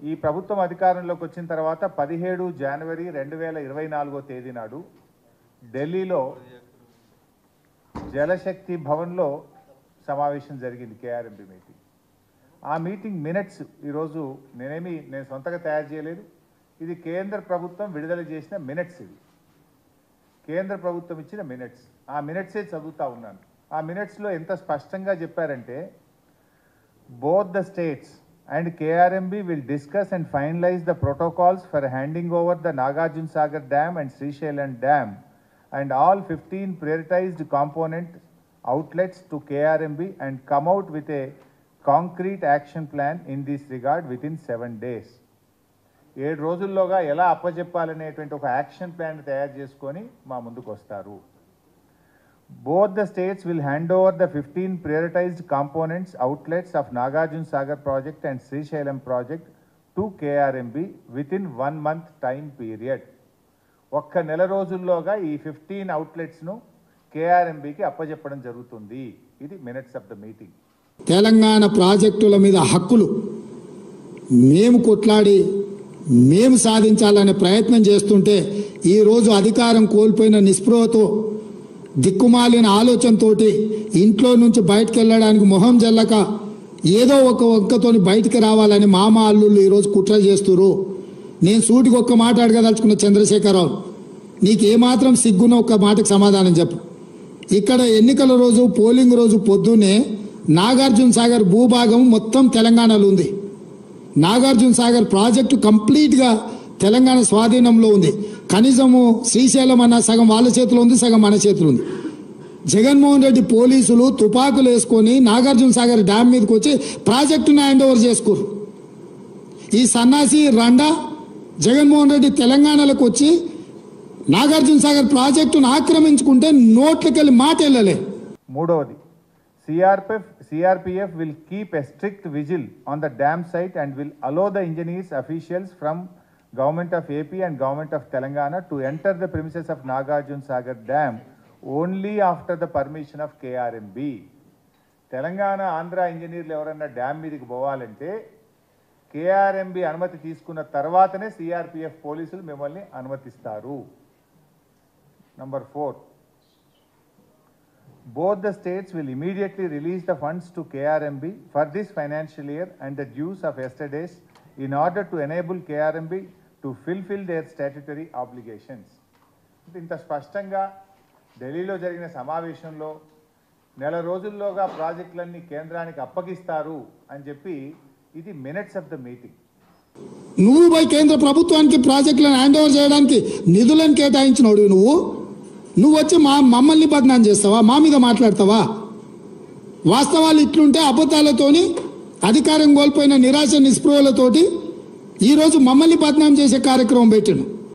ఈ ప్రభుత్వం అధికారంలోకి వచ్చిన తర్వాత 17 జనవరి 2024 తేదీ నాడు ఢిల్లీలో జలశక్తి భవన్లో సమావేశం జరిగింది కేఆర్ఎంబి మీటింగ్. ఆ మీటింగ్ మినిట్స్ ఈరోజు నేను సొంతగా తయారు చేయలేదు. ఇది కేంద్ర ప్రభుత్వం విడుదల చేసిన మినిట్స్. ఇది కేంద్ర ప్రభుత్వం ఇచ్చిన మినిట్స్. ఆ మినిట్సే చదువుతా ఉన్నాను. ఆ మినిట్స్లో ఎంత స్పష్టంగా చెప్పారంటే, both the states and KRMB will discuss and finalize the protocols for handing over the Nagarjuna Sagar Dam and Srisailam Dam and all 15 prioritized component outlets to KRMB and come out with a concrete action plan in this regard within 7 days. 7 రోజుల్లోగా ఎలా అప్పచెప్పాలనేటువంటి ఒక action plan తయారు చేసుకొని మా ముందుకు వస్తారు. Both the states will hand over the 15 prioritized components outlets of Nagarjuna Sagar project and Srisailam project to KRMB within 1 month time period. ఒక్క నెల రోజుల్లోగా ఈ 15 అవుట్లెట్స్ను కేఆర్ఎంబికి అప్పచెప్పడం జరుగుతుంది. ఇది minutes of the meeting. Telangana ప్రాజెక్టుల మీద హక్కులు మేము కొట్లాడి మేము సాధించాలనే ప్రయత్నం చేస్తుంటే ఈరోజు అధికారం కోల్పోయిన నిస్పృహతో దిక్కుమాలిన ఆలోచనతోటి ఇంట్లో నుంచి బయటకు వెళ్ళడానికి మొహం జల్లక ఏదో ఒక ఒక్కతోని బయటికి రావాలని మామ అల్లుళ్ళు ఈరోజు కుట్ర చేస్తున్నారు. నేను సూటికి ఒక్క మాట అడగదలుచుకున్న చంద్రశేఖరరావు, నీకు ఏమాత్రం సిగ్గున ఒక్క మాటకు సమాధానం చెప్పు. ఇక్కడ ఎన్నికల రోజు పోలింగ్ రోజు పొద్దున్నే నాగార్జున సాగర్ భూభాగం మొత్తం తెలంగాణలో ఉంది. నాగార్జున సాగర్ ప్రాజెక్టు కంప్లీట్గా తెలంగాణ స్వాధీనంలో ఉంది. కనీసము శ్రీశైలం అన్న సగం వాళ్ళ చేతిలో ఉంది, సగం మన చేతిలో ఉంది. జగన్మోహన్ రెడ్డి పోలీసులు తుపాకులు వేసుకొని నాగార్జున సాగర్ డ్యామ్ మీదకి వచ్చి ప్రాజెక్టును హ్యాండ్ ఓవర్ చేసుకోరు. ఈ సన్నాసి రండా జగన్మోహన్ రెడ్డి తెలంగాణలోకి వచ్చి నాగార్జున సాగర్ ప్రాజెక్టును ఆక్రమించుకుంటే నోట్లకెళ్ళి మాట వెళ్ళలే. మూడవది, CRPF will keep a strict vigil on the dam site and will allow the engineers officials from Government of AP and Government of Telangana to enter the premises of Nagarjuna Sagar Dam only after the permission of KRMB. Telangana Andhra ఇంజనీర్లు ఎవరన్నా dam మీదకి పోవాలంటే KRMB అనుమతి తీసుకున్న తర్వాతనే CRPF పోలీసులు మిమ్మల్ని అనుమతిస్తారు. Number 4, both the states will immediately release the funds to KRMB for this financial year and the dues of yesterday's in order to enable KRMB to fulfill their statutory obligations. ఇంత స్పష్టంగా ఢిల్లీలో జరిగిన సమావేశంలో నెల రోజుల్లోగా ప్రాజెక్టులన్నీ కేంద్రానికి అప్పగిస్తారు అని చెప్పి ఇది మినిట్స్ ఆఫ్ ద మీటింగ్. నువ్వు పోయి కేంద్ర ప్రభుత్వానికి ప్రాజెక్టులను హ్యాండ్ ఓవర్ చేయడానికి నిధులను కేటాయించినోడు నువ్వు వచ్చి మమ్మల్ని బదనాం చేస్తావా? మా మీద మాట్లాడతావా? వాస్తవాలు ఇట్లుంటే అబద్ధాలతోని అధికారం కోల్పోయిన నిరాశ నిస్పృహలతోటి ఈరోజు మమ్మల్ని బదనాం చేసే కార్యక్రమం పెట్టాను.